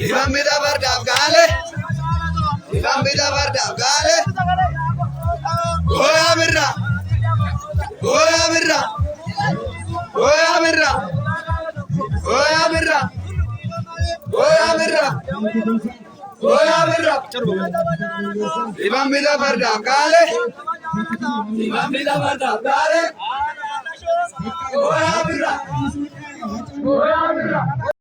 Ibambida bardaf gale, ibambida bardaf gale. Oya birra, oya birra, oya birra, oya birra, oya birra, oya birra. Ibambida bardaf gale, ibambida bardaf gale. Oya birra, oya birra.